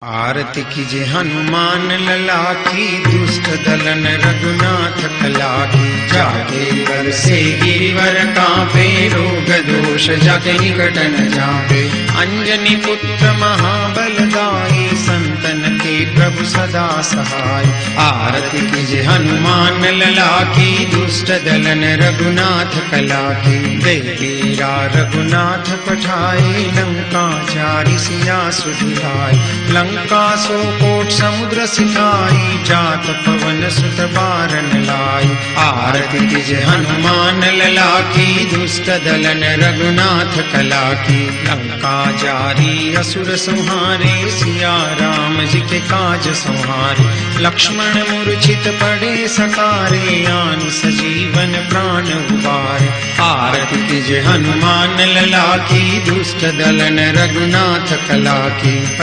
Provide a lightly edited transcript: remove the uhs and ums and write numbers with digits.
आरती कीजे हनुमान लला की, दुष्ट दलन रघुनाथ कला की। जाके कर से गिरिवर कांपे, रोग दोष जग निकट न जापे। अंजनी पुत्र महाबलदाई, संतन के प्रभु सदा सहाय। आरती कीजे हनुमान लला की, दुष्ट दलन रघुनाथ कला की। देवीरा रघुनाथ पठाए, लंका जारी सिया सुधिराय। लंका सो कोट समुद्र सिखाई, जात पवन सुत बारन लाई। आरती कीजे हनुमान लला की, दुष्ट दलन रघुनाथ कला की। लंका जारी असुर संहारे, सिया राम जी के काज संहारे। लक्ष्मण मूर्छित पड़े सकारे, आन सजीवन प्राण उबारे। आरती कीजे हनुमान लला की, दुष्ट दलन रघुनाथ कला की।